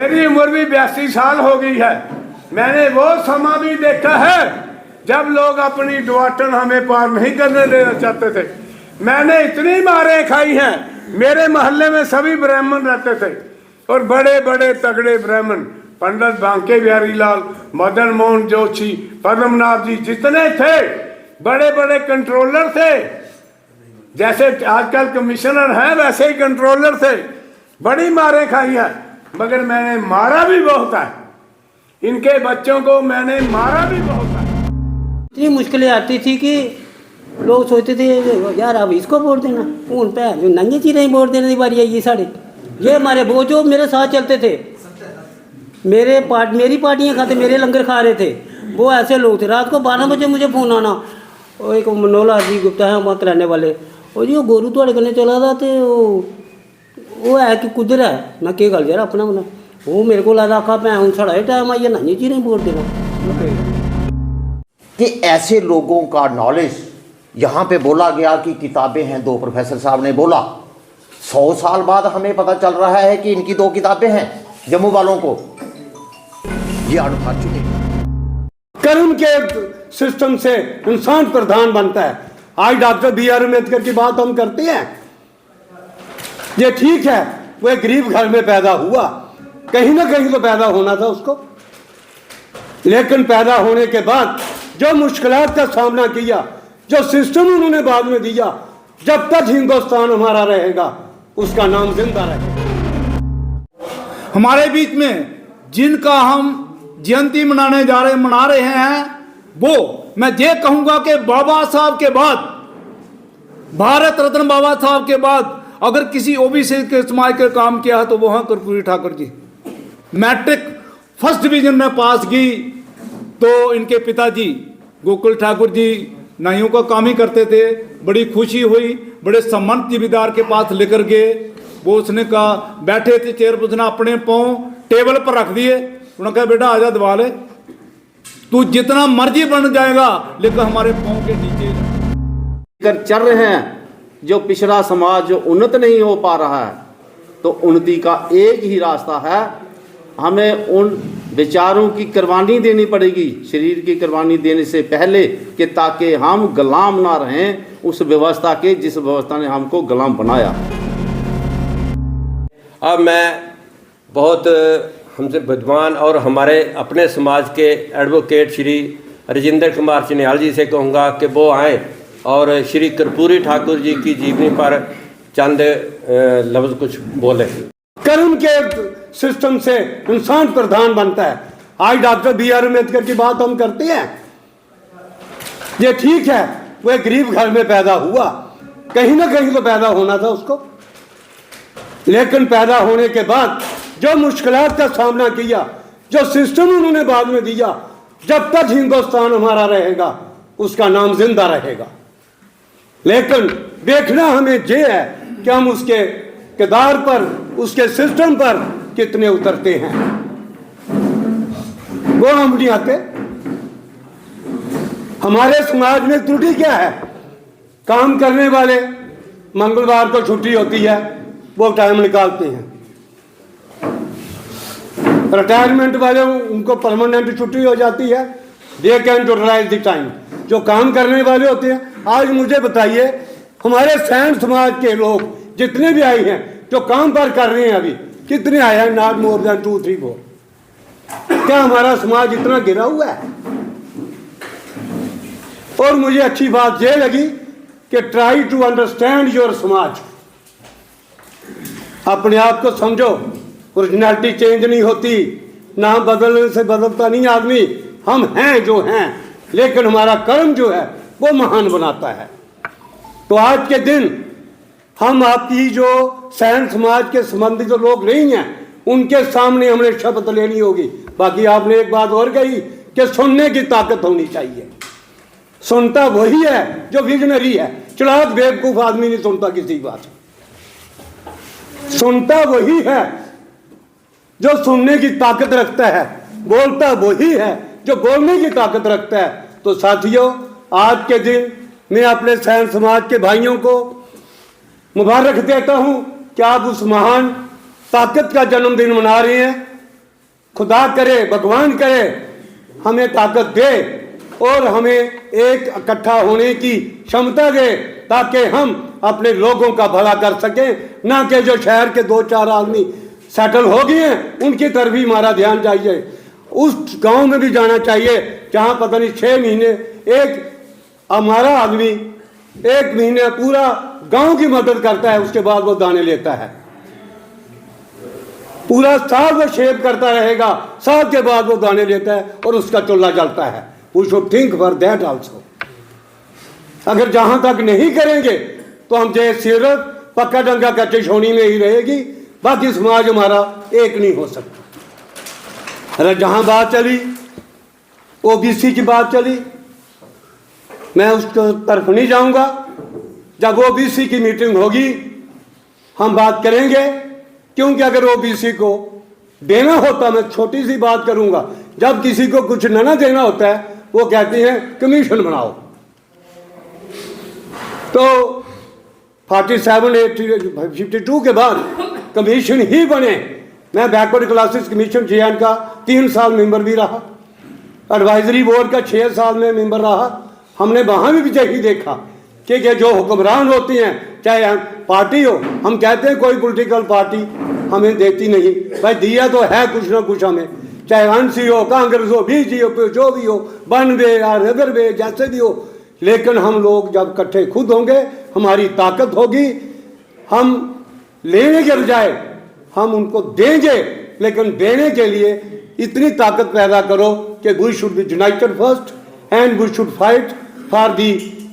मेरी उम्र भी 82 साल हो गई है। मैंने वो समा भी देखा है जब लोग अपनी डवाटन हमें पार नहीं करने देना चाहते थे। मैंने इतनी मारें खाई हैं। मेरे मोहल्ले में सभी ब्राह्मण रहते थे और बड़े बड़े तगड़े ब्राह्मण, पंडित बांके बिहारी लाल, मदन मोहन जोशी, पद्मनाभ जी, जितने थे बड़े बड़े कंट्रोलर थे। जैसे आजकल कमिश्नर हैं वैसे ही कंट्रोलर थे। बड़ी मारें खाई हैं, मगर मैंने मारा भी बहुत है। इनके बच्चों को मैंने मारा भी बहुत है। इतनी मुश्किलें आती थी कि लोग सोचते थे यार अब इसको वोट देना, उन पे नंगे चीरें ही वोट देने की बारी आई साढ़े। ये हमारे वो जो मेरे साथ चलते थे, मेरी पार्टियां खाते, मेरे लंगर खा रहे थे, वो ऐसे लोग थे। रात को 12 बजे मुझे फ़ोन आना, वो एक मनोला जी गुप्ता है वहाँ रहने वाले, और जी वो गोरू थोड़े कन्ने चला था तो वो है कि कुदर है। मैं क्या गल यार अपना बना, वो मेरे को आखा भैन साढ़ा ही टाइम आई है नंगे चीरें ही वोट देना। कि ऐसे लोगों का नॉलेज यहाँ पे बोला गया कि किताबें हैं, 2 प्रोफेसर साहब ने बोला। 100 साल बाद हमें पता चल रहा है कि इनकी 2 किताबें हैं जम्मू वालों को। ये अनुभव चुके कर्म के सिस्टम से इंसान प्रधान बनता है। आज डॉक्टर B.R. अम्बेडकर की बात हम करते हैं, ये ठीक है, वो एक गरीब घर में पैदा हुआ, कहीं ना कहीं तो पैदा होना था उसको, लेकिन पैदा होने के बाद जो मुश्किलात का सामना किया, जो सिस्टम उन्होंने बाद में दिया, जब तक हिंदुस्तान हमारा रहेगा उसका नाम जिंदा रहेगा। हमारे बीच में जिनका हम जयंती मना रहे हैं, वो मैं ये कहूंगा कि बाबा साहब के बाद, भारत रत्न बाबा साहब के बाद अगर किसी ओबीसी के समाज के काम किया है तो वो हैं Karpoori Thakur ji. Matric first division में पास की तो इनके पिताजी गोकुल ठाकुर जी नाइयों का काम ही करते थे। बड़ी खुशी हुई, बड़े सम्मानित जिम्मेदार के पास लेकर गए। वो उसने कहा, बैठे थे चेयर पर, उसने अपने पाँव टेबल पर रख दिए। उन्होंने कहा बेटा आजा दबा ले, तू जितना मर्जी बन जाएगा लेकिन हमारे पाँव के नीचे कर चल रहे हैं। जो पिछड़ा समाज जो उन्नत नहीं हो पा रहा है, तो उन्नति का एक ही रास्ता है, हमें उन विचारों की कुर्बानी देनी पड़ेगी, शरीर की कुर्बानी देने से पहले, कि ताकि हम गुलाम ना रहें उस व्यवस्था के जिस व्यवस्था ने हमको गुलाम बनाया। अब मैं बहुत हमसे विद्वान और हमारे अपने समाज के एडवोकेट श्री राजेंद्र कुमार चिन्याल जी से कहूँगा कि वो आएँ और श्री कर्पूरी ठाकुर जी की जीवनी पर चंद लफ्ज़ कुछ बोले। कर्म के सिस्टम से इंसान प्रधान बनता है। आज डॉक्टर B.R. अम्बेडकर की बात हम करते हैं, ये ठीक है, वो एक गरीब घर में पैदा हुआ, कहीं ना कहीं तो पैदा होना था उसको, लेकिन पैदा होने के बाद जो मुश्किलात का सामना किया, जो सिस्टम उन्होंने बाद में दिया, जब तक हिंदुस्तान हमारा रहेगा उसका नाम जिंदा रहेगा। लेकिन देखना हमें ये है कि हम उसके किरदार पर, उसके सिस्टम पर कितने उतरते हैं। वो हम नहीं आते। हमारे समाज में त्रुटि क्या है? काम करने वाले मंगलवार को छुट्टी होती है, वो टाइम निकालते हैं। रिटायरमेंट वाले उनको परमानेंट छुट्टी हो जाती है, they can utilise the time. जो काम करने वाले होते हैं, आज मुझे बताइए हमारे सैन समाज के लोग जितने भी आए हैं जो काम पर कर रहे हैं, अभी कितने आए हैं? Not more than 2, 3, 4। क्या हमारा समाज इतना गिरा हुआ है? और मुझे अच्छी बात यह लगी कि ट्राई टू अंडरस्टैंड योर समाज, अपने आप को समझो। ओरिजिनलिटी चेंज नहीं होती, नाम बदलने से बदलता नहीं आदमी। हम हैं जो हैं, लेकिन हमारा कर्म जो है वो महान बनाता है। तो आज के दिन हम आपकी जो सैन समाज के संबंधित जो लोग नहीं हैं, उनके सामने हमने शपथ लेनी होगी। बाकी आपने एक बात और कही कि सुनने की ताकत होनी चाहिए। सुनता वही है जो विजनरी है, चलाक बेवकूफ आदमी नहीं सुनता किसी बात। सुनता वही है जो सुनने की ताकत रखता है, बोलता वही है जो बोलने की ताकत रखता है। तो साथियों, आज के दिन मैं अपने सैन समाज के भाइयों को मुबारक देता हूं कि आप उस महान ताकत का जन्मदिन मना रहे हैं। खुदा करे, भगवान करे हमें ताकत दे और हमें एक इकट्ठा होने की क्षमता दे, ताकि हम अपने लोगों का भला कर सकें, ना कि जो शहर के 2-4 आदमी सेटल हो गए हैं उनकी तरफ भी हमारा ध्यान चाहिए। उस गांव में भी जाना चाहिए जहां पता नहीं 6 महीने एक हमारा आदमी 1 महीने पूरा गांव की मदद करता है, उसके बाद वो दाने लेता है। पूरा साल वो शेव करता रहेगा, साल के बाद वो दाने लेता है और उसका चूल्हा जलता है। We should think for that also. अगर जहां तक नहीं करेंगे तो हम जो सिर्फ पक्का डंगा कच्ची छोनी में ही रहेगी, बाकी समाज हमारा एक नहीं हो सकता। अरे जहां बात चली ओबीसी की बात चली, मैं उस तरफ नहीं जाऊंगा। जब ओबीसी की मीटिंग होगी हम बात करेंगे, क्योंकि अगर ओबीसी को देना होता, मैं छोटी सी बात करूंगा, जब किसी को कुछ ना देना होता है वो कहते हैं कमीशन बनाओ। तो 47-52 के बाद कमीशन ही बने। मैं बैकवर्ड क्लासेस कमीशन JN का 3 साल मेंबर भी रहा, एडवाइजरी बोर्ड का 6 साल में मेंबर रहा। हमने वहाँ भी यही देखा कि जो हुक्मरान होती हैं, चाहे पार्टी हो, हम कहते हैं कोई पॉलिटिकल पार्टी हमें देती नहीं, भाई दिया तो है कुछ ना कुछ हमें, चाहे ANC हो, कांग्रेस हो, BJP हो, जो भी हो, बनवे या रगरवे जैसे भी हो, लेकिन हम लोग जब इकट्ठे खुद होंगे हमारी ताकत होगी। हम लेने के बजाय हम उनको देंगे, लेकिन देने के लिए इतनी ताकत पैदा करो कि we should be united first and we should fight for the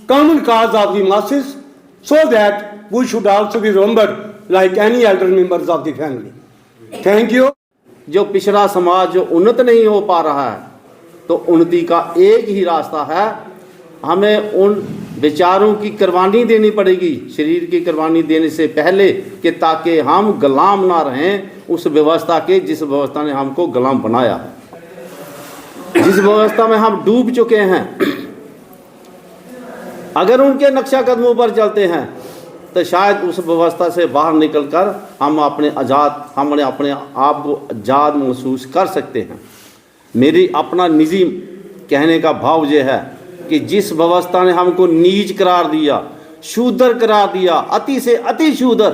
common cause of the masses, so that we should also be remembered like any elder members of the family. Thank you. जो पिछड़ा समाज जो उन्नत नहीं हो पा रहा है, तो उन्नति का एक ही रास्ता है, हमें उन विचारों की कुर्बानी देनी पड़ेगी, शरीर की कुर्बानी देने से पहले, कि ताकि हम गुलाम ना रहें उस व्यवस्था के जिस व्यवस्था ने हमको गुलाम बनाया है, जिस व्यवस्था में हम डूब चुके हैं। अगर उनके नक्शा कदमों पर चलते हैं तो शायद उस व्यवस्था से बाहर निकलकर हम अपने अपने आप को आज़ाद महसूस कर सकते हैं। मेरी अपना निजी कहने का भाव यह है कि जिस व्यवस्था ने हमको नीच करार दिया, शूद्र करार दिया, अति से अति शूद्र,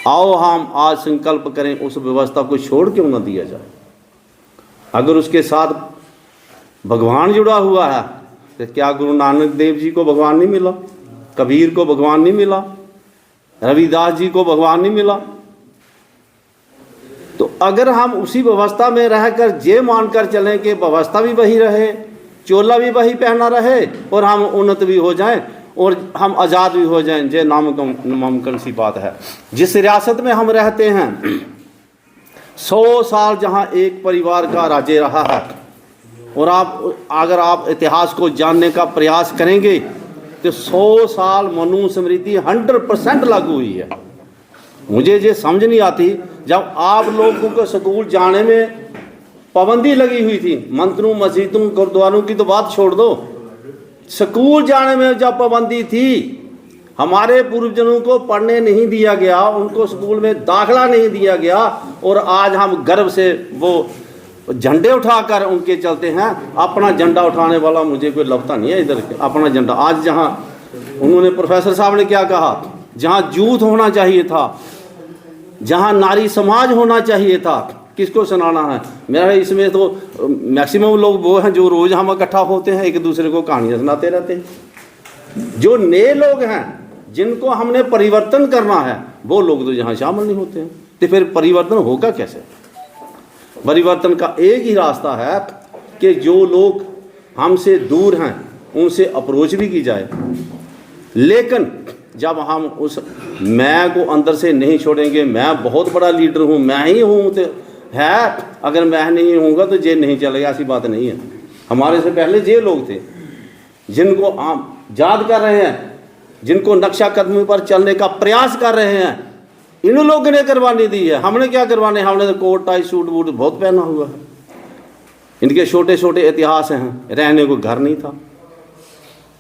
आओ हम आज संकल्प करें उस व्यवस्था को छोड़ क्यों न दिया जाए। अगर उसके साथ भगवान जुड़ा हुआ है तो क्या गुरु नानक देव जी को भगवान नहीं मिला, कबीर को भगवान नहीं मिला, रविदास जी को भगवान नहीं मिला? तो अगर हम उसी व्यवस्था में रहकर ये मानकर चलें कि व्यवस्था भी वही रहे, चोला भी वही पहना रहे और हम उन्नत भी हो जाएं और हम आज़ाद भी हो जाएं, ये नामुमकिन सी बात है। जिस रियासत में हम रहते हैं 100 साल जहां एक परिवार का राज्य रहा है, और अगर आप इतिहास को जानने का प्रयास करेंगे तो 100 साल मनुस्मृति 100% लागू हुई है। मुझे ये समझ नहीं आती, जब आप लोगों को स्कूल जाने में पाबंदी लगी हुई थी, मंदिरों मस्जिदों गुरुद्वारों की तो बात छोड़ दो, स्कूल जाने में जब पाबंदी थी, हमारे पूर्वजनों को पढ़ने नहीं दिया गया, उनको स्कूल में दाखला नहीं दिया गया, और आज हम गर्व से वो झंडे उठाकर उनके चलते हैं। अपना झंडा उठाने वाला मुझे कोई लगता नहीं है इधर के, अपना झंडा। आज जहाँ उन्होंने प्रोफेसर साहब ने क्या कहा, जहाँ यूथ होना चाहिए था, जहाँ नारी समाज होना चाहिए था, किसको सुनाना है? मेरा इसमें तो मैक्सिमम लोग वो हैं जो रोज़ हम इकट्ठा होते हैं, एक दूसरे को कहानियाँ सुनाते रहते हैं। जो नए लोग हैं जिनको हमने परिवर्तन करना है, वो लोग तो यहाँ शामिल नहीं होते हैं। तो फिर परिवर्तन होगा कैसे? परिवर्तन का एक ही रास्ता है कि जो लोग हमसे दूर हैं उनसे अप्रोच भी की जाए, लेकिन जब हम उस मैं को अंदर से नहीं छोड़ेंगे, मैं बहुत बड़ा लीडर हूँ, मैं ही हूँ तो है, अगर मैं नहीं होऊंगा तो ये नहीं चलेगा, ऐसी बात नहीं है। हमारे से पहले ये लोग थे जिनको आप याद कर रहे हैं, जिनको नक्शा कदमी पर चलने का प्रयास कर रहे हैं, इन लोगों ने कुर्बानी दी है। हमने क्या कुर्बानी? हमने तो कोट टाई सूट बूट बहुत पहना हुआ है। इनके छोटे छोटे इतिहास हैं, रहने को घर नहीं था,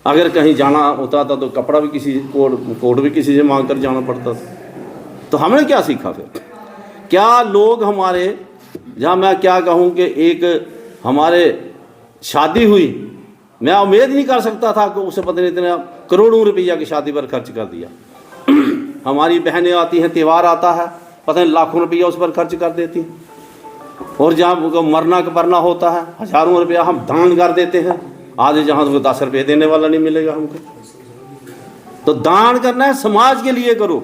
अगर कहीं जाना होता था तो कपड़ा भी किसी कोट भी किसी से मांग कर जाना पड़ता था। तो हमने क्या सीखा फिर? क्या लोग हमारे जहाँ मैं क्या कहूँ कि एक हमारे शादी हुई, मैं उम्मीद नहीं कर सकता था कि उसे पता नहीं इतना करोड़ों रुपया की शादी पर खर्च कर दिया। हमारी बहनें आती हैं, त्यौहार आता है, पता नहीं लाखों रुपया उस पर खर्च कर देती हैं। और जहाँ मरना कपरना होता है, हज़ारों रुपया हम दान कर देते हैं। आज जहाँ तो 10 रुपये देने वाला नहीं मिलेगा हमको। तो दान करना है, समाज के लिए करो,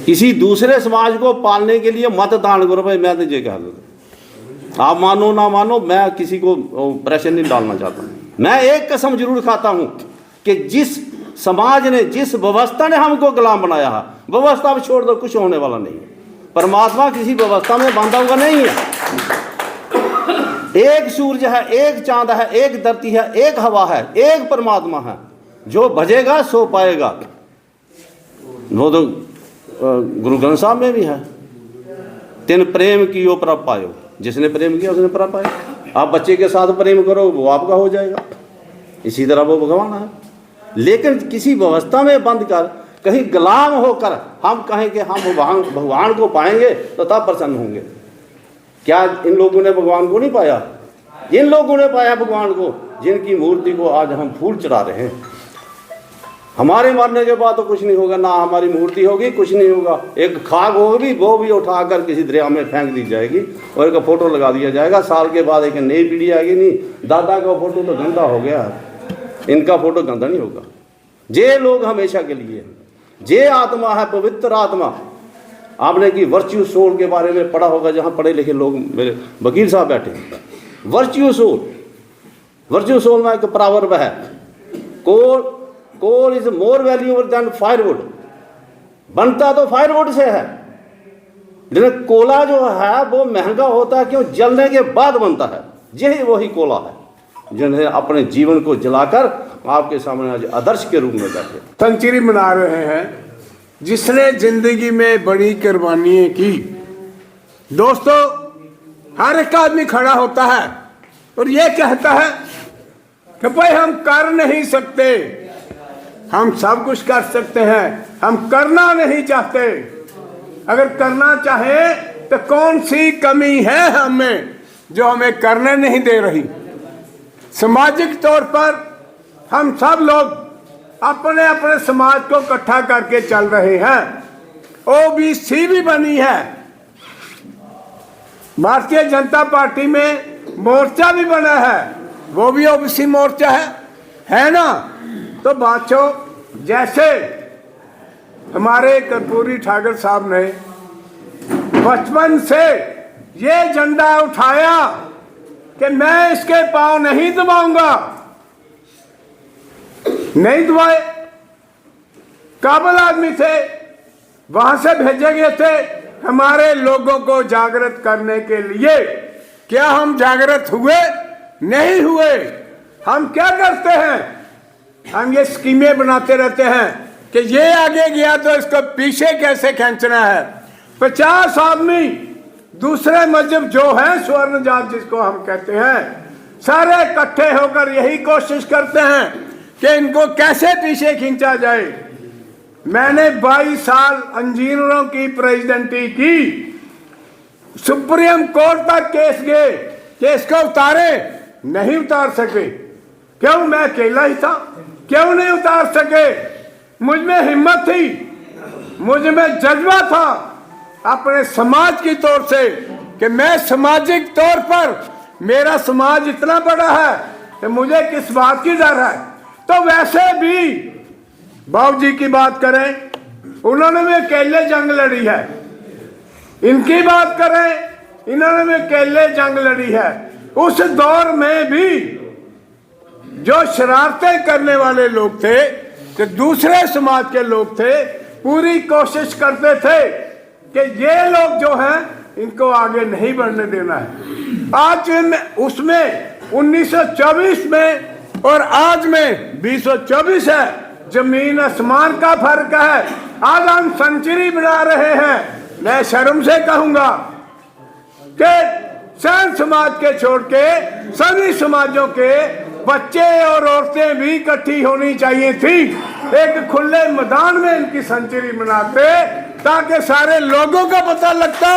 किसी दूसरे समाज को पालने के लिए मत दान करो। भाई मैं तो ये कह देता, आप मानो ना मानो, मैं किसी को प्रेशर नहीं डालना चाहता। मैं एक कसम जरूर खाता हूँ कि जिस समाज ने, जिस व्यवस्था ने हमको गुलाम बनाया है, व्यवस्था भी छोड़ दो, कुछ होने वाला नहीं है। परमात्मा किसी व्यवस्था में बांधा हुआ नहीं है। एक सूरज है, एक चांद है, एक धरती है, एक हवा है, एक परमात्मा है। जो भजेगा सो पाएगा। वो तो गुरु ग्रंथ साहब में भी है, तिन प्रेम कियो प्रभ पायो। जिसने प्रेम किया उसने प्रभ पाया। आप बच्चे के साथ प्रेम करो, वो आपका हो जाएगा। इसी तरह वो भगवान है। लेकिन किसी व्यवस्था में बंद कर, कहीं गुलाम होकर हम कहें कि हम भगवान को पाएंगे तो तब प्रसन्न होंगे। क्या इन लोगों ने भगवान को नहीं पाया? इन लोगों ने पाया भगवान को, जिनकी मूर्ति को आज हम फूल चढ़ा रहे हैं। हमारे मरने के बाद तो कुछ नहीं होगा, ना हमारी मूर्ति होगी, कुछ नहीं होगा। एक खाक होगी, वो भी उठाकर किसी दरिया में फेंक दी जाएगी और एक फोटो लगा दिया जाएगा। साल के बाद एक नई पीढ़ी आएगी। नहीं, दादा का फोटो तो गंदा हो गया है, इनका फोटो गंदा नहीं होगा। जे लोग हमेशा के लिए, जे आत्मा है पवित्र आत्मा। आपने की वर्च्यू सोल के बारे में पढ़ा होगा, जहाँ पढ़े लिखे लोग, मेरे वकील साहब बैठे हैं। वर्च्यू सोल में एक प्रॉवर्ब है, coal is more valuable than firewood. बनता तो फायरवुड से है, लेकिन कोला जो है वो महंगा होता है, क्यों? जलने के बाद बनता है। यही वही कोला है जिन्हें अपने जीवन को जलाकर आपके सामने आज आदर्श के रूप में बैठे सेंचुरी मना रहे हैं, जिसने जिंदगी में बड़ी कुर्बानियां की। दोस्तों, हर एक आदमी खड़ा होता है और ये कहता है कि भाई हम कर नहीं सकते, हम सब कुछ कर सकते हैं, हम करना नहीं चाहते। अगर करना चाहे तो कौन सी कमी है हमें जो हमें करने नहीं दे रही? सामाजिक तौर पर हम सब लोग अपने अपने समाज को इकट्ठा करके चल रहे हैं। ओबीसी भी बनी है, भारतीय जनता पार्टी में मोर्चा भी बना है, वो भी ओबीसी मोर्चा है ना? तो बातों, जैसे हमारे कर्पूरी ठाकुर साहब ने बचपन से ये झंडा उठाया कि मैं इसके पांव नहीं दबाऊंगा, नहीं दबाए। काबिल आदमी थे, वहां से भेजे गए थे हमारे लोगों को जागृत करने के लिए। क्या हम जागृत हुए? नहीं हुए। हम क्या करते हैं? हम ये स्कीमें बनाते रहते हैं कि ये आगे गया तो इसको पीछे कैसे खींचना है। 50 आदमी दूसरे मजहब जो है, स्वर्ण जात जिसको हम कहते हैं, सारे इकट्ठे होकर यही कोशिश करते हैं कि इनको कैसे पीछे खींचा जाए। मैंने 22 साल इंजीनियरों की प्रेसिडेंटी की, सुप्रीम कोर्ट तक केस गए कि इसको उतारे, नहीं उतार सके। क्यों? मैं अकेला ही था। क्यों नहीं उतार सके? मुझ में हिम्मत थी, मुझ में जज्बा था अपने समाज की तौर से कि मैं सामाजिक तौर पर, मेरा समाज इतना बड़ा है कि मुझे किस बात की डर है। तो वैसे भी बाबूजी की बात करें, उन्होंने भी अकेले जंग लड़ी है। इनकी बात करें, इन्होंने भी अकेले जंग लड़ी है। उस दौर में भी जो शरारतें करने वाले लोग थे, कि दूसरे समाज के लोग थे, पूरी कोशिश करते थे कि ये लोग जो हैं इनको आगे नहीं बढ़ने देना है। आज में उसमें 1924 में और आज में 2024 है, जमीन आसमान का फर्क है। आज हम सेंचुरी बना रहे हैं। मैं शर्म से कहूंगा कि सैन समाज के छोड़ के सभी समाजों के बच्चे और औरतें भी इकट्ठी होनी चाहिए थी। एक खुले मैदान में इनकी सेंचुरी मनाते ताकि सारे लोगों का पता लगता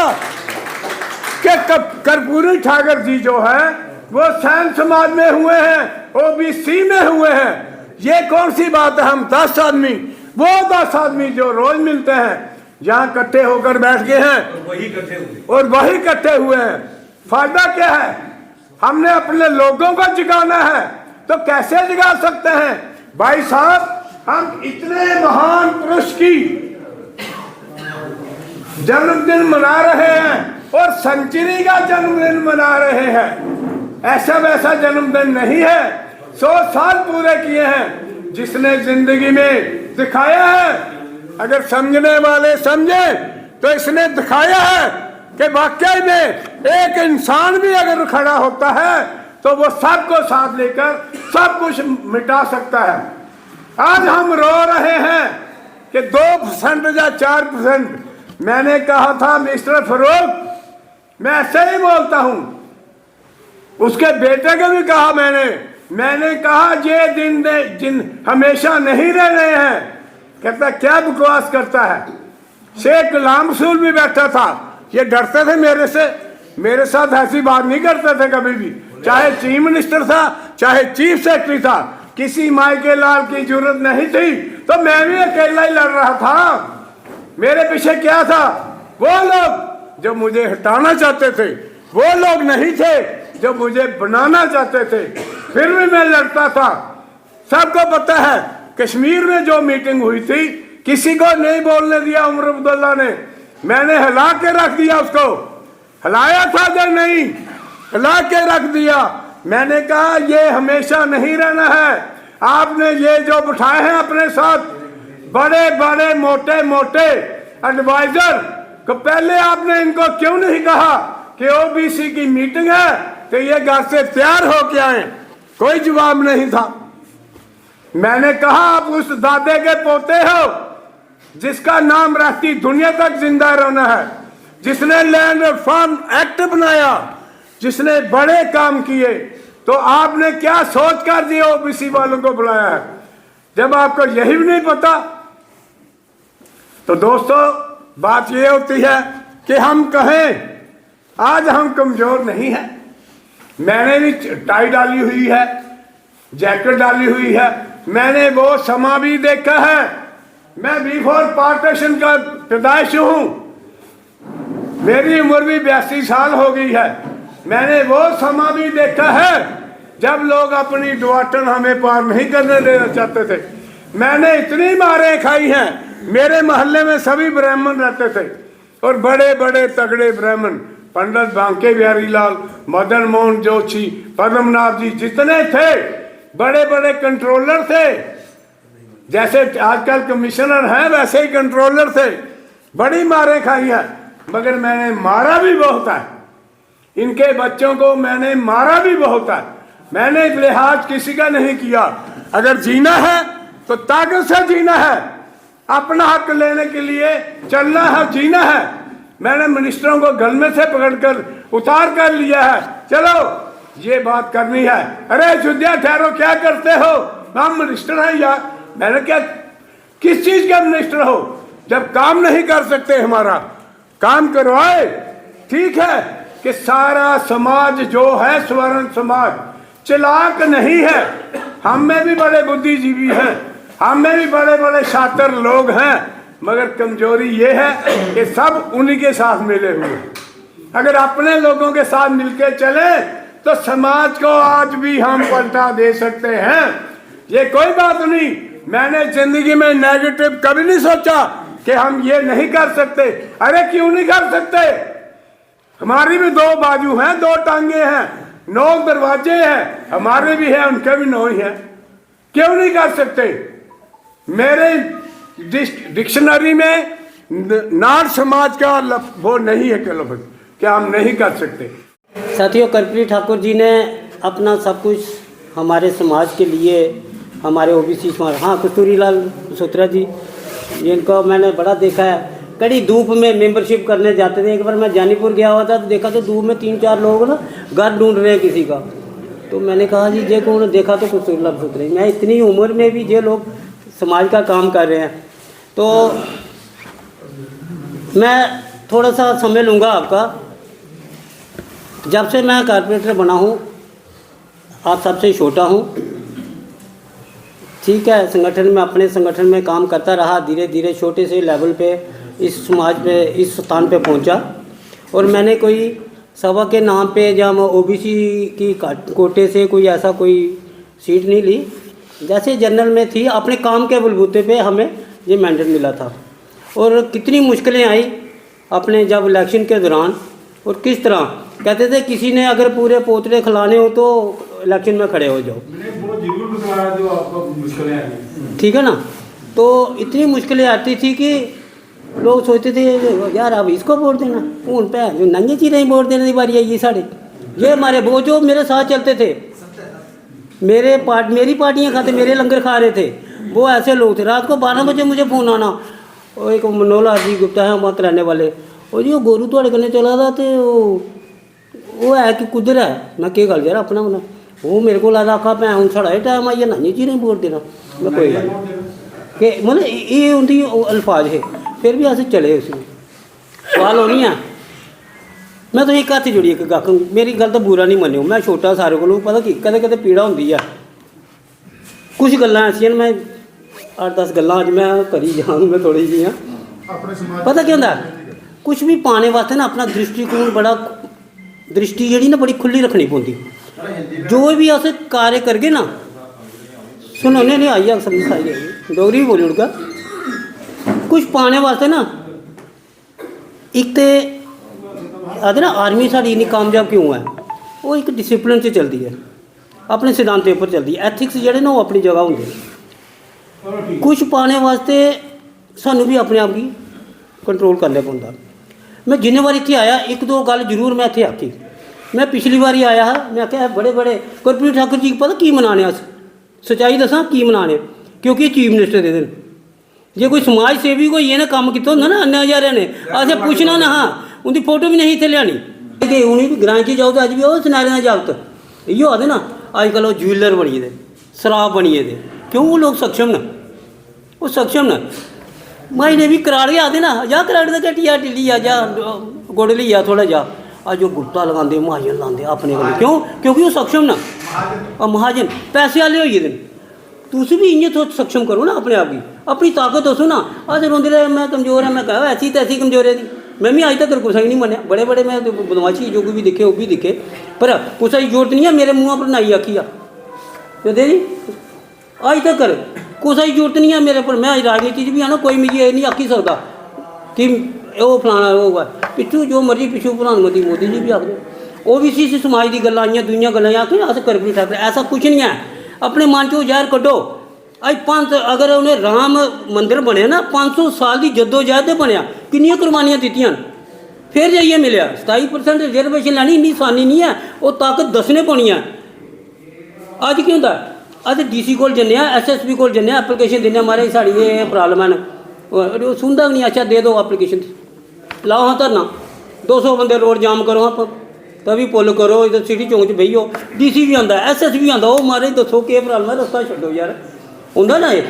कर्पूरी ठाकुर जी जो है वो सैन समाज में हुए हैं, ओबीसी में हुए हैं। ये कौन सी बात है? हम 10 आदमी, वो 10 आदमी जो रोज मिलते हैं यहाँ इकट्ठे होकर बैठ गए हैं और वही इकट्ठे हुए हैं। फायदा क्या है? हमने अपने लोगों को जगाना है, तो कैसे जगा सकते हैं भाई साहब? हम इतने महान पुरुष की जन्मदिन मना रहे हैं और सेंचुरी का जन्मदिन मना रहे हैं। ऐसा वैसा जन्मदिन नहीं है। 100 साल पूरे किए हैं जिसने जिंदगी में दिखाया है। अगर समझने वाले समझे तो इसने दिखाया है कि वाकई में एक इंसान भी अगर खड़ा होता है तो वो सबको साथ लेकर सब कुछ मिटा सकता है। आज हम रो रहे हैं कि 2% या 4%। मैंने कहा था मिस्टर फरूक, मैं ऐसे ही बोलता हूं, उसके बेटे को भी कहा मैंने कहा ये दिन हमेशा नहीं रहने हैं। कहता क्या बकवास करता है? शेख गुलाम रसूल भी बैठा था, ये डरते थे मेरे से, मेरे साथ ऐसी बात नहीं करते थे कभी भी। चाहे चीफ मिनिस्टर था, चाहे चीफ सेक्रेटरी था, किसी माइके लाल की जरूरत नहीं थी, तो मैं भी अकेला ही लड़ रहा था। मेरे पीछे क्या था? वो लोग जो मुझे हटाना चाहते थे, वो लोग नहीं थे जो मुझे बनाना चाहते थे। फिर भी मैं लड़ता था। सबको पता है कश्मीर में जो मीटिंग हुई थी, किसी को नहीं बोलने दिया उमर अब्दुल्ला ने। मैंने हिला के रख दिया उसको। हिलाया था जब नहीं, हिला के रख दिया। मैंने कहा ये हमेशा नहीं रहना है। आपने ये जो बिठाए हैं अपने साथ बड़े बड़े मोटे मोटे एडवाइजर को, पहले आपने इनको क्यों नहीं कहा कि ओबीसी की मीटिंग है तो ये घर से तैयार होके आए? कोई जवाब नहीं था। मैंने कहा आप उस दादे के पोते हो जिसका नाम रहती दुनिया तक जिंदा रहना है, जिसने लैंड रिफॉर्म एक्ट बनाया, जिसने बड़े काम किए, तो आपने क्या सोच कर दिया ओबीसी वालों को बुलाया है? जब आपको यही भी नहीं पता। तो दोस्तों बात ये होती है कि हम कहें आज हम कमजोर नहीं है। मैंने भी टाई डाली हुई है, जैकेट डाली हुई है, मैंने वो समा भी देखा है। मैं बिफोर पार्टीशन का पैदाइश हूं, मेरी उम्र भी 82 साल हो गई है। मैंने वो समा भी देखा है जब लोग अपनी डवाटन हमें पार नहीं करने देना चाहते थे। मैंने इतनी मारें खाई हैं। मेरे मोहल्ले में सभी ब्राह्मण रहते थे और बड़े बड़े तगड़े ब्राह्मण, पंडित बांके बिहारी लाल, मदन मोहन जोशी, पद्मनाभ जी, जितने थे बड़े बड़े कंट्रोलर थे। जैसे आजकल कमिश्नर हैं वैसे ही कंट्रोलर थे। बड़ी मारें खाई हैं, मगर मैंने मारा भी बहुत है। इनके बच्चों को मैंने मारा भी बहुत है। मैंने लिहाज किसी का नहीं किया। अगर जीना है तो ताकत से जीना है, अपना हक लेने के लिए चलना है, जीना है। मैंने मिनिस्टरों को गलमे से पकड़कर उतार कर लिया है, चलो ये बात करनी है। अरे अयोध्या ठहरो, क्या करते हो? हम मिनिस्टर हैं यार। मैंने क्या, किस चीज के मिनिस्टर हो जब काम नहीं कर सकते? हमारा काम करवाए। ठीक है कि सारा समाज जो है स्वर्ण समाज चालाक नहीं है, हम में भी बड़े बुद्धिजीवी हैं, हम में भी बड़े बड़े शातिर लोग हैं, मगर कमजोरी ये है कि सब उन्हीं के साथ मिले हुए। अगर अपने लोगों के साथ मिलके चले तो समाज को आज भी हम पलटा दे सकते हैं। ये कोई बात नहीं। मैंने जिंदगी में नेगेटिव कभी नहीं सोचा कि हम ये नहीं कर सकते। अरे क्यों नहीं कर सकते? हमारी भी 2 बाजू हैं, 2 टांगे हैं, 9 दरवाजे हैं, हमारे भी हैं, उनके भी 9 ही हैं। क्यों नहीं कर सकते? मेरे डिक्शनरी में नार समाज का वो नहीं है कि लफ्ज क्या हम नहीं कर सकते। साथियों, कर्पूरी ठाकुर जी ने अपना सब कुछ हमारे समाज के लिए, हमारे ओबीसी समाज, हाँ कस्तूरी लाल सोत्रा जी, जिनको मैंने बड़ा देखा है। कड़ी धूप में मेंबरशिप करने जाते थे। एक बार मैं जानीपुर गया हुआ था तो देखा तो धूप में 3-4 लोग ना घर ढूंढ रहे हैं किसी का। तो मैंने कहा जी ये कौन? देखा तो कस्तूरी लाल सोत्रा। मैं इतनी उम्र में भी ये लोग समाज का काम कर रहे हैं। तो मैं थोड़ा सा समय लूँगा आपका। जब से मैं कारपोरेटर बना हूँ, आप सबसे छोटा हूँ, ठीक है। संगठन में, अपने संगठन में काम करता रहा, धीरे धीरे छोटे से लेवल पे इस समाज पे, इस स्थान पे पहुँचा। और मैंने कोई सभा के नाम पे या ओबीसी की कोटे से कोई ऐसा कोई सीट नहीं ली। जैसे जनरल में थी, अपने काम के बलबूते पे हमें ये मैंडेट मिला था। और कितनी मुश्किलें आई अपने जब इलेक्शन के दौरान, और किस तरह कहते थे किसी ने अगर पूरे पोतले खिलाने हो तो इलेक्शन में खड़े हो जाओ। वो जरूर बताया जो आपको मुश्किलें आई। ठीक है ना। तो इतनी मुश्किलें आती थी कि लोग सोचते थे यार अब इसको वोट देना, हूँ भैन जो नंगे चीरें ही वोट देने की बारी आई साढ़े। ये हमारे वो जो मेरे साथ चलते थे, मेरी पार्टियाँ खाते, मेरे लंगर खा रहे थे, वो ऐसे लोग थे। रात को 12 बजे मुझे फ़ोन आना, वो एक मनोला जी गुप्ता है वहाँ कराने वाले, और जी वो गोरू थोड़े कन्ने चला था तो वो है कि कुदर है। मैं क्या गल यार अपना बना, वो मेरे को आखा भैन हूँ साढ़ा टाइम आई नंगे चीरें वोट देना। मैं कोई गल कि मतलब ये उनकी अल्फाज है, फिर भी अस चले उसमें सवाल होनी है। मैं तो एक हत्थ जुड़ी एक गक्ख, मेरी गल तो बुरा नहीं मन्नियो, मैं छोटा सारे को पता कि कदे कदे पीड़ा होंगी है। कुछ गल्लां ऐसियां मैं 8-10 गल्लां अज मैं करी जाऊँ, मैं थोड़ी जी पता क्या होंदा, कुछ भी पाने वास्ते ना अपना दृष्टिकोण बड़ा, दृष्टि जी ना बड़ी खुली रखनी पौंदी। जो भी अस कार्य करगे ना, सुनो नहीं आई जा समझ आई जाएगी, डोगरी भी बोली उड़गा। कुछ पाने वास्ते ना, एक तो आखदे ना आर्मी साड़ी इन्नी कामयाब क्यों है, वो एक डिसिपलिन से चलती है, अपने सिद्धांतें पर चलती है। एथिक्स जेह्ड़े ना वो अपनी जगह होंगे। कुछ पाने वास्ते सानू भी अपने आप की कंट्रोल करना पौंदा। मैं जिन्ने बार इत्थे आया, 1-2 गल जरूर मैं इत्थे आखी। मैं पिछली बारी आया हा, मैं आख्या बड़े बड़े गुरप्रीत ठाकुर जी पता की मनाने अस, सच्चाई दसां की मनाने, क्योंकि चीफ मिनिस्टर दे दिन जे कोई समाज सेवी कोई ये ना कम किया होंदा ना अन्य हजारे ने, असें पुछना ना, हाँ उनकी फोटो भी नहीं इत्थे लियानी। उन्हें भी ग्रां च जाओ तो अज भी वो सनारे का जागत इयो आखदे ना, अजकल वो ज्वेलर बनी गेदे, शराब बनी गेदे, क्यों वो लोग सक्षम न, वो सक्षम न। माई ने भी कराड़ गया आखदे ना, जा कराड़ का घटिया टिल्ली आ जा गुड़ ली आ थोड़ा जा, अज वो गुप्ता लगाते महाजन लाते अपने को, क्यों क्योंकि वो सक्षम न, महाजन पैसे आह्ले होई गेदे। तुम भी इ'यां थोड़ा सक्षम करो ना अपने आप की, अपनी ताकत दसो ना। अस रोंदे रहे मैं कमजोर है, मैं कहा ऐसी तैसी कमजोर है। मैं भी अज तक कुसै नहीं मन्नेआ, बड़े बड़े मैं बदमाशी जो भी दिखे वो भी दिखे, पर कुसै की जरूरत नहीं है मेरे मुँह पर नाई आखी आ कहते जी अज तक कुसै की जरूरत नहीं है मेरे पर। मैं राजनीति च भी है ना, कोई मिगी ये नहीं आखी सकता कि वो फलाना होगा पिछू जो मर्जी पिछू प्रधानमंत्री मोदी जी भी आखदे, वो भी इसी समाज की गल्लां आइयां, दुनिया गल्लां आखियां अस करपी ठाकर, ऐसा कुछ नहीं है। अपने मन चो जहर कड्डो। अज 5 अगर उन्हें राम मंदिर बने ना, 500 साल की जद्दोजहद बनया, कितनी कुर्बानियां दित्तियां, फिर जाइए मिले 27% रिजर्वेशन लैनी इन्नी आसानी नहीं है, वो ताकत दसने पौनी है। अज की होंदा, अस DC कोल जन्ने आं, SSP कोल जन्ने आं, एप्लीकेशन दिन्ने महाराज साड़ी ये प्रॉब्लम है, वो सुनता भी नहीं। अच्छा दे दो एप्लीकेशन, लाओ हाँ धरना, 200 बंदे रोड जाम करो, हाँ तभी पुल करो, इधर सिटी चौंक च बही हो। DC भी आंदा, SSP भी आंदा, वो महाराज दसो केह् प्रॉब्लम है, रस्ता छड्डो यार, होंदा ना ये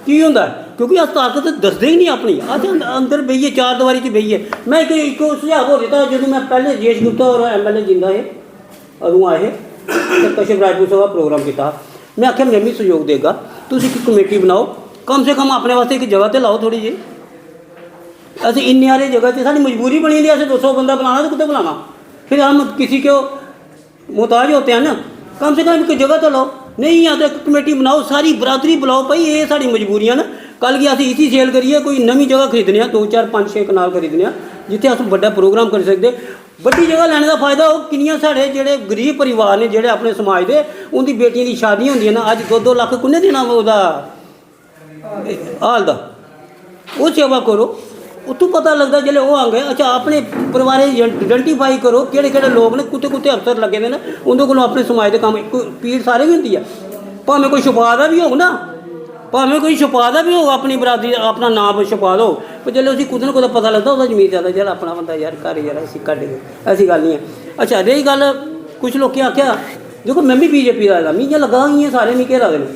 की होंदा, क्योंकि अस ताकत दसदे ही नहीं अपनी, अस अंदर बेहिए 4 दीवारी च बेहिए। मैं एक सुझाव हो दिता जो मैं पहले राजेश गुप्ता और MLA जिंदा है अदूं आए तो कश्यप राजपूत सभा प्रोग्राम किया, मैं आख्या मैं भी सहयोग देगा, तुम एक कमेटी बनाओ, कम से कम अपने वास्ते एक जगह तो लाओ थोड़ी जी। अस इन्नी हारी जगह से साड़ी मजबूरी बनी थी, असें 200 बंदा बनाना तो कितने बनाना, फिर हम किसी को मुहताज होते हैं ना, कम से कम एक जगह तो लाओ। नहीं या तो एक कमेटी बनाओ, सारी बरादरी बुलाओ, भाई ये साड़ी मजबूरियां ना, कल की अस इसी सेल करिए कोई नवी जगह खरीदने, 2 4 5 6 कनाल खरीदने जिथे अस बड़ा प्रोग्राम कर सकते। बड़ी जगह लैने का फायदा हो, किनियां साढ़े जेह्ड़े गरीब परिवार ने जेह्ड़े अपने समाज के, उनकी बेटियां की शादियां होंदियां ना, अज 2-2 लाख कुन्ने देना ओह्दा हाल दा, वो सेवा करो, उत्थों पता लगता जिसले वो आ गए। अच्छा अपने परिवार आइडेंटिफाई करो केड़े लोग ने, कुत्ते कुत्ते अफसर लगे दे न, उंदे कोलों अपने समाज के काम पीड़ सारे की होंदी है, भावें कोई छुपा दा भी होग ना, भावें कोई छुपा दा भी होग, अपनी बरादरी अपना नाम छुपा दो, पर जिसले उसी कुछ ना कुछ पता लगता उसका जमीन जाता यार अपना बंदा यार घर यार इसी कट गए, ऐसी गल नहीं है। अच्छा रही गल कुछ लोग आख्या, देखो मैं भी BJP का मी इ'यां लग्गा इ'यां सारे मिगी घेरा दे न,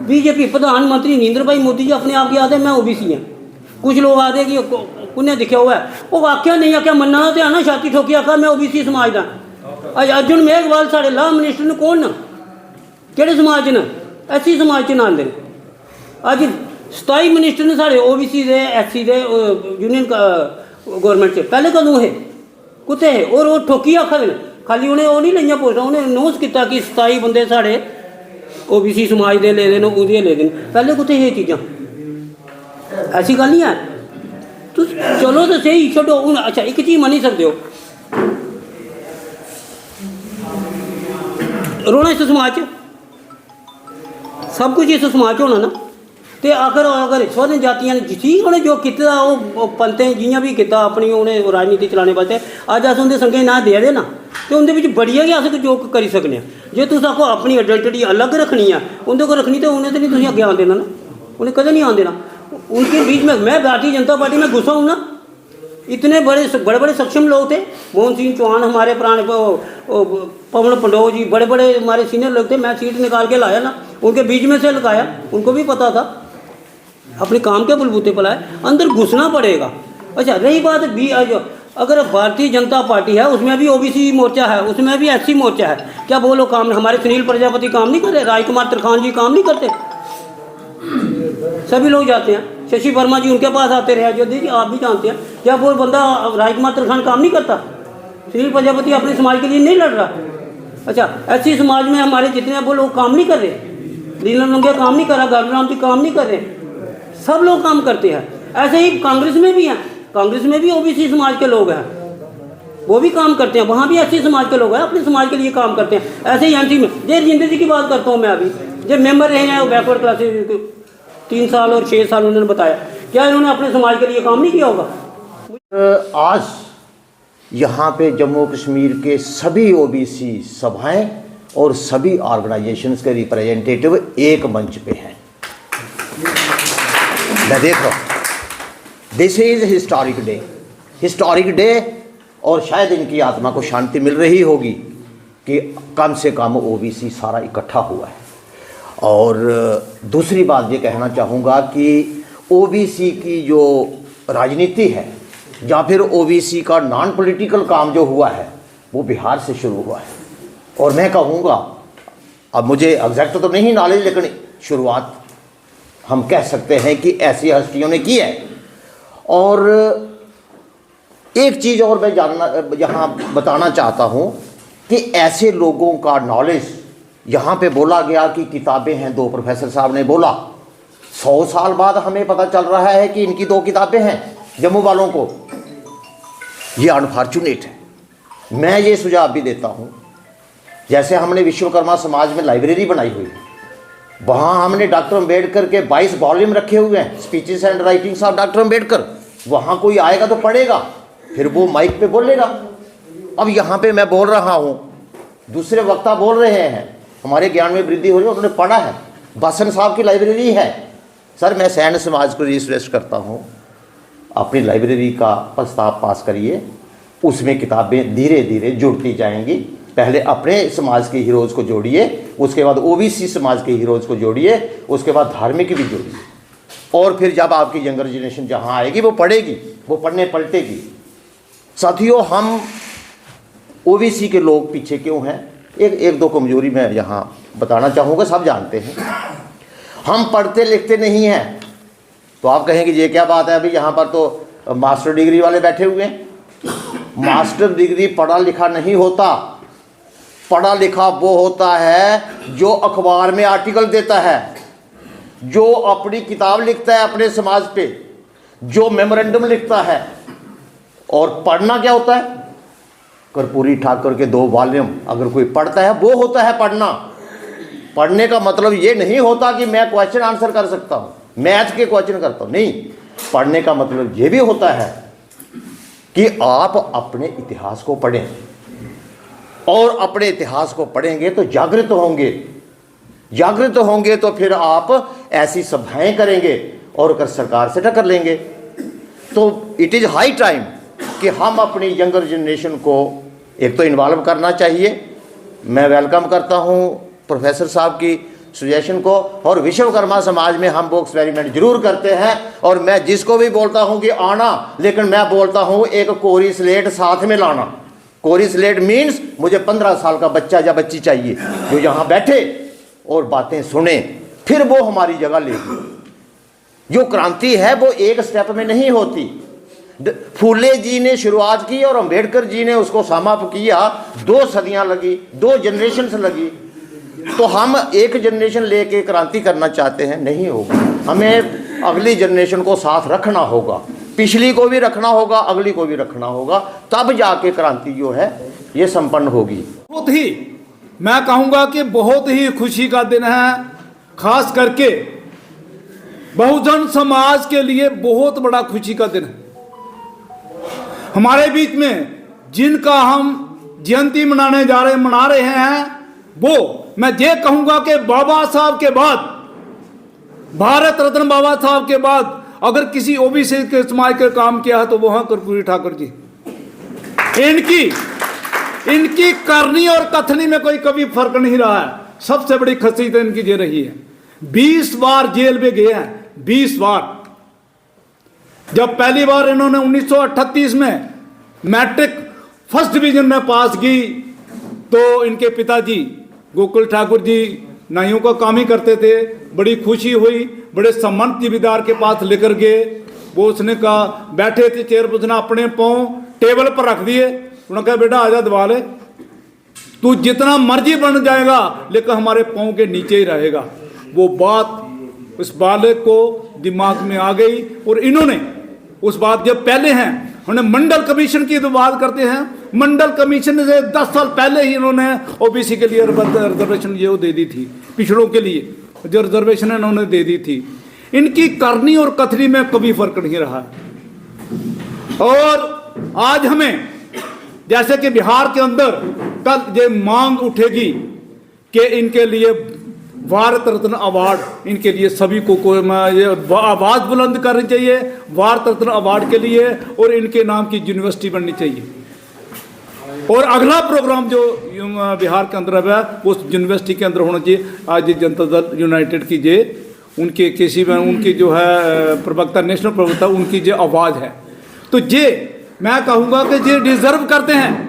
BJP प्रधानमंत्री नरेंद्र भाई मोदी जी अपने आप गी आखदे मैं OBC हां, कुछ लोग आखते कि कुन्ने दिखा हुआ है, वो आख्या नहीं आख्या मन्ना तो है ना, छाती ठोकी आखा मैं OBC समाज का, अज अर्जुन मेघवाल साढ़े लॉ मिनिस्टर ने कौन ना केड़े समाज न एससी समाज च आंदे न अज 27 मिनिस्टर ने साढ़े ओबीसी दे एससी दे यूनियन गौरमेंट च पहले कदों है कुत्थे है और वो ठोकी आखा दे खाली उन्हें वो नहीं लियां पोस्टां उन्हें अनाउंस किया कि 27 बंदे साढ़े ओबीसी समाज दे ले देन ओहदे ले देन पहले कुत्थे है चीज़ां ऐसी गल नहीं है तुस चलो तो सही छोड़ो हूँ अच्छा एक चीज़ मन्नी सकते हो रोना इस समाज च सब कुछ इस समाज च होना ना तो आखिर अगर स्वर्ण जातियां ने ठीक उन्हें जो किया वो पंतें जियां भी किया अपनी उन्हें राजनीति चलाने वास्ते अज अस उनके संगे ना दे देना तो उनके बड़िया गै अस जो करी सकने जे तुस आखो अपनी आइडेंटिटी अलग रखनी है उनके को रखनी तो उन्हें तो नहीं अगे आन देना ना उन्हें कदे नहीं आन देना उनके बीच में मैं भारतीय जनता पार्टी में घुसा हूँ ना इतने बड़े सक्षम लोग थे मोहन सिंह चौहान हमारे पुराने पवन पंडोह जी बड़े बड़े हमारे सीनियर लोग थे मैं सीट निकाल के लाया ना उनके बीच में से लगाया उनको भी पता था अपने काम के बलबूते पर लाए अंदर घुसना पड़ेगा। अच्छा रही बात अगर भारतीय जनता पार्टी है उसमें भी ओबीसी मोर्चा है उसमें भी एससी मोर्चा है क्या वो लोग काम हमारे सुनील प्रजापति काम नहीं कर रहे राजकुमार त्रिखान जी काम नहीं करते सभी लोग जाते हैं शशि वर्मा जी उनके पास आते रहे अयोध्या जी आप भी जानते हैं क्या वो बंदा राजकुमार त्रिखान काम नहीं करता सुनील प्रजापति अपने समाज के लिए नहीं लड़ रहा। अच्छा एससी समाज में हमारे जितने वो लोग काम नहीं कर रहे लीलन लंगे काम नहीं कर रहा गारूराम जी काम नहीं कर रहे सब लोग काम करते हैं। ऐसे ही कांग्रेस में भी हैं कांग्रेस में भी ओबीसी समाज के लोग हैं वो भी काम करते हैं वहाँ भी एससी समाज के लोग हैं अपने समाज के लिए काम करते हैं। ऐसे ही एमपी में जय राजेंद्र जी की बात करता हूँ मैं अभी जब मेंबर रहे हैं बैकवर्ड क्लासेज 3 साल और 6 साल उन्होंने बताया क्या इन्होंने अपने समाज के लिए काम नहीं किया होगा। आज यहाँ पे जम्मू कश्मीर के सभी ओबीसी सभाएं और सभी ऑर्गेनाइजेशंस के रिप्रेजेंटेटिव एक मंच पे हैं। मैं देख रहा हूँ दिस इज हिस्टोरिक डे और शायद इनकी आत्मा को शांति मिल रही होगी कि कम से कम ओबीसी सारा इकट्ठा हुआ है। और दूसरी बात ये कहना चाहूँगा कि ओबीसी की जो राजनीति है या फिर ओबीसी का नॉन पॉलिटिकल काम जो हुआ है वो बिहार से शुरू हुआ है। और मैं कहूँगा अब मुझे एग्जैक्ट तो नहीं नॉलेज लेकिन शुरुआत हम कह सकते हैं कि ऐसी हस्तियों ने की है। और एक चीज़ और मैं यहाँ बताना चाहता हूँ कि ऐसे लोगों का नॉलेज यहाँ पे बोला गया कि किताबें हैं 2 प्रोफेसर साहब ने बोला 100 साल बाद हमें पता चल रहा है कि इनकी 2 किताबें हैं जम्मू वालों को। ये अनफॉर्चुनेट है। मैं ये सुझाव भी देता हूँ जैसे हमने विश्वकर्मा समाज में लाइब्रेरी बनाई हुई है वहाँ हमने डॉक्टर अम्बेडकर के 22 वॉल्यूम रखे हुए हैं speeches and writings of doctor Ambedkar. वहाँ कोई आएगा तो पढ़ेगा फिर वो माइक पे बोलेगा। अब यहाँ पे मैं बोल रहा हूँ दूसरे वक्ता बोल रहे हैं हमारे ज्ञान में वृद्धि हो रही है उन्होंने पढ़ा है बसन साहब की लाइब्रेरी है। सर मैं सैन समाज को रिक्वेस्ट करता हूँ अपनी लाइब्रेरी का प्रस्ताव पास करिए उसमें किताबें धीरे धीरे जुड़ती जाएंगी। पहले अपने समाज के हीरोज़ को जोड़िए उसके बाद ओबीसी समाज के हीरोज़ को जोड़िए उसके बाद धार्मिक भी जोड़िए और फिर जब आपकी यंगर जनरेशन जहाँ आएगी वो पढ़ेगी वो पढ़ने पलटेगी। साथियों हम ओबीसी के लोग पीछे क्यों हैं एक 2 कमजोरी मैं यहाँ बताना चाहूँगा सब जानते हैं। हम पढ़ते लिखते नहीं हैं तो आप कहेंगे ये क्या बात है अभी यहाँ पर तो मास्टर डिग्री वाले बैठे हुए हैं। मास्टर डिग्री पढ़ा लिखा नहीं होता पढ़ा लिखा वो होता है जो अखबार में आर्टिकल देता है जो अपनी किताब लिखता है अपने समाज पे जो मेमोरेंडम लिखता है। और पढ़ना क्या होता है कर्पूरी ठाकुर के 2 वॉल्यूम अगर कोई पढ़ता है वो होता है पढ़ना। पढ़ने का मतलब ये नहीं होता कि मैं क्वेश्चन आंसर कर सकता हूँ मैथ के क्वेश्चन करता हूँ नहीं। पढ़ने का मतलब ये भी होता है कि आप अपने इतिहास को पढ़ें और अपने इतिहास को पढ़ेंगे तो जागृत होंगे तो फिर आप ऐसी सभाएं करेंगे और अगर सरकार से टक्कर लेंगे। तो इट इज़ हाई टाइम कि हम अपनी यंगर जनरेशन को एक तो इन्वॉल्व करना चाहिए। मैं वेलकम करता हूँ प्रोफेसर साहब की सजेशन को और विश्वकर्मा समाज में हम वो एक्सपेरिमेंट जरूर करते हैं। और मैं जिसको भी बोलता हूँ कि आना लेकिन मैं बोलता हूँ एक कोरी स्लेट साथ में लाना कोरिसलेट मीन्स मुझे 15 साल का बच्चा या बच्ची चाहिए जो यहाँ बैठे और बातें सुने, फिर वो हमारी जगह लेगी। जो क्रांति है वो एक स्टेप में नहीं होती। फूले जी ने शुरुआत की और अंबेडकर जी ने उसको समाप्त किया, 2 सदियां लगी, 2 जनरेशन लगी। तो हम एक जनरेशन लेके क्रांति करना चाहते हैं, नहीं होगा। हमें अगली जनरेशन को साथ रखना होगा, पिछली को भी रखना होगा, अगली को भी रखना होगा, तब जाके क्रांति जो है ये संपन्न होगी। बहुत ही, मैं कहूँगा कि बहुत ही खुशी का दिन है, खास करके बहुजन समाज के लिए बहुत बड़ा खुशी का दिन है। हमारे बीच में जिनका हम जयंती मना रहे हैं, वो मैं ये कहूँगा कि बाबा साहब के बाद, भारत रत्न बाबा साहब के बाद अगर किसी ओबीसी के समाज के काम किया है तो वो हैं कर्पूरी ठाकुर जी। इनकी करनी और कथनी में कोई कभी फर्क नहीं रहा है। सबसे बड़ी खासियत इनकी ये रही है, 20 बार जेल में गए हैं, 20 बार। जब पहली बार इन्होंने 1938 में मैट्रिक फर्स्ट डिवीजन में पास की तो इनके पिताजी गोकुल ठाकुर जी नाइयों का काम ही करते थे। बड़ी खुशी हुई, बड़े सम्मानित जिम्मेदार के पास लेकर गए। वो उसने कहा, बैठे थे चेयर पर, उसने अपने पाँव टेबल पर रख दिए। उन्होंने कहा, बेटा आजा दबा ले, तू जितना मर्जी बन जाएगा लेकिन हमारे पाँव के नीचे ही रहेगा। वो बात उस बालक को दिमाग में आ गई और इन्होंने उस बात, जब पहले हैं उन्होंने मंडल कमीशन की तो बात करते हैं, मंडल कमीशन से 10 साल पहले ही इन्होंने ओबीसी के लिए रिजर्वेशन ये दे दी थी, पिछड़ों के लिए जो रिजर्वेशन इन्होंने दे दी थी। इनकी करनी और कथनी में कभी फर्क नहीं रहा। और आज हमें, जैसे कि बिहार के अंदर कल ये मांग उठेगी कि इनके लिए भारत रत्न अवार्ड, इनके लिए सभी को आवाज बुलंद करनी चाहिए भारत रत्न अवार्ड के लिए, और इनके नाम की यूनिवर्सिटी बननी चाहिए। और अगला प्रोग्राम जो बिहार के अंदर है वो उस यूनिवर्सिटी के अंदर होना चाहिए। आज जनता दल यूनाइटेड की जे उनके किसी में उनकी जो है प्रवक्ता, नेशनल प्रवक्ता, उनकी जो आवाज़ है, तो ये मैं कहूँगा कि ये डिजर्व करते हैं।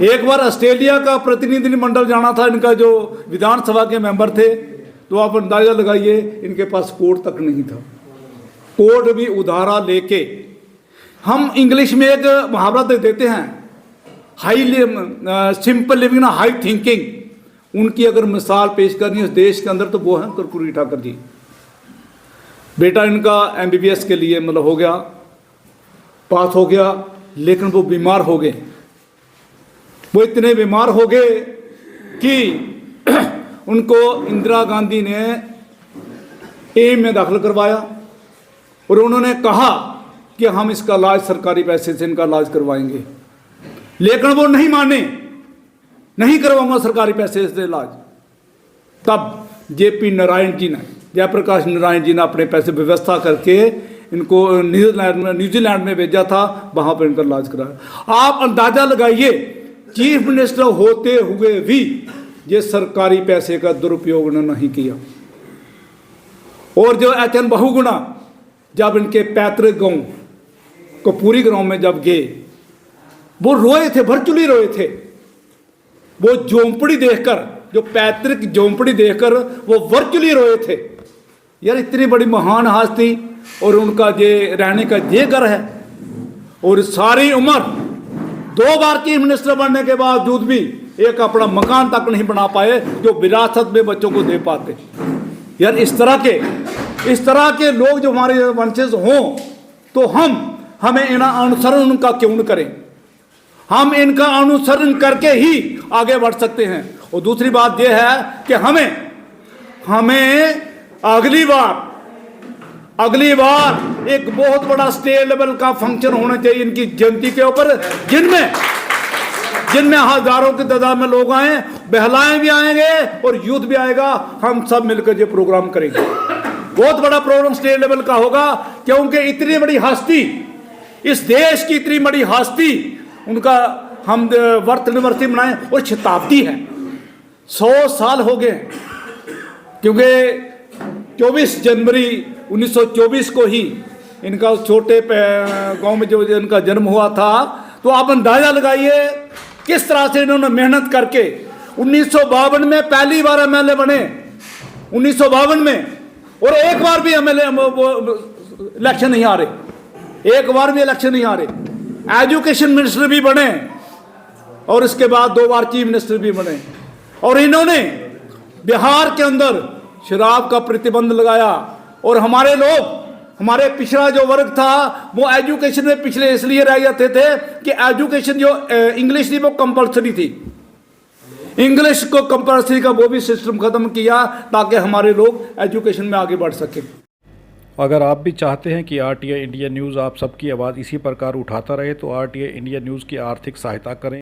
एक बार ऑस्ट्रेलिया का प्रतिनिधिमंडल जाना था इनका, जो विधानसभा के मेंबर थे, तो आप अंदाजा लगाइए इनके पास कोड तक नहीं था। कोड भी उधारा लेके, हम इंग्लिश में एक मुहावरा देते हैं, high simple living high thinking. उनकी अगर मिसाल पेश करनी है उस देश के अंदर तो वो है कर्पूरी ठाकुर जी। बेटा इनका MBBS के लिए मतलब हो गया, पास हो गया, लेकिन वो बीमार हो गए। वो इतने बीमार हो गए कि उनको इंदिरा गांधी ने एम में दाखिल करवाया और उन्होंने कहा कि हम इसका इलाज सरकारी पैसे से इनका इलाज करवाएंगे, लेकिन वो नहीं माने, नहीं करवाऊंगा सरकारी पैसे से इलाज। तब JP नारायण जी ने, जयप्रकाश नारायण जी ने अपने पैसे व्यवस्था करके इनको न्यूजीलैंड में भेजा था, वहां पर इनका इलाज कराया। आप अंदाजा लगाइए, चीफ मिनिस्टर होते हुए भी ये सरकारी पैसे का दुरुपयोग उन्होंने नहीं किया। और जो HN बहुगुणा जब इनके पैतृक गांव कपूरी गांव में जब गए, वो रोए थे, वर्चुअली रोए थे। वो झोंपड़ी देखकर, जो पैतृक झोंपड़ी देखकर वो वर्चुअली रोए थे। यार इतनी बड़ी महान हस्ती और उनका ये रहने का ये घर है, और सारी उम्र 2 बार चीफ मिनिस्टर बनने के बावजूद भी एक अपना मकान तक नहीं बना पाए जो विरासत में बच्चों को दे पाते। यार इस तरह के लोग जो हमारे वंशज हों तो हमें इनका अनुसरण उनका क्यों न करें। हम इनका अनुसरण करके ही आगे बढ़ सकते हैं। और दूसरी बात यह है कि हमें अगली बार एक बहुत बड़ा स्टेट लेवल का फंक्शन होना चाहिए इनकी जयंती के ऊपर, जिनमें हजारों की तादाद में लोग आए, बहलाएं भी आएंगे और यूथ भी आएगा। हम सब मिलकर ये प्रोग्राम करेंगे। बहुत बड़ा प्रोग्राम स्टेट लेवल का होगा, क्योंकि इतनी बड़ी हस्ती, इस देश की इतनी बड़ी हस्ती, उनका हम वर्षवर्षी मनाएं। और शताब्दी है, 100 साल हो गए, क्योंकि 24 जनवरी 1924 को ही इनका उस छोटे गांव में जो इनका जन्म हुआ था, तो आप अंदाजा लगाइए किस तरह से इन्होंने मेहनत करके 1952 में पहली बार एमएलए बने, 1952 में, और एक बार भी एमएलए इलेक्शन नहीं आ रहे, एक बार भी इलेक्शन नहीं आ रहे। एजुकेशन मिनिस्टर भी बने और इसके बाद 2 बार चीफ मिनिस्टर भी बने, और इन्होंने बिहार के अंदर शराब का प्रतिबंध लगाया। और हमारे लोग, हमारे पिछड़ा जो वर्ग था वो एजुकेशन में पिछले इसलिए रह जाते थे कि एजुकेशन जो इंग्लिश थी वो कंपलसरी थी, इंग्लिश को कंपलसरी का वो भी सिस्टम खत्म किया ताकि हमारे लोग एजुकेशन में आगे बढ़ सकें। अगर आप भी चाहते हैं कि RTI इंडिया न्यूज़ आप सबकी आवाज़ इसी प्रकार उठाता रहे तो RTI इंडिया न्यूज़ की आर्थिक सहायता करें।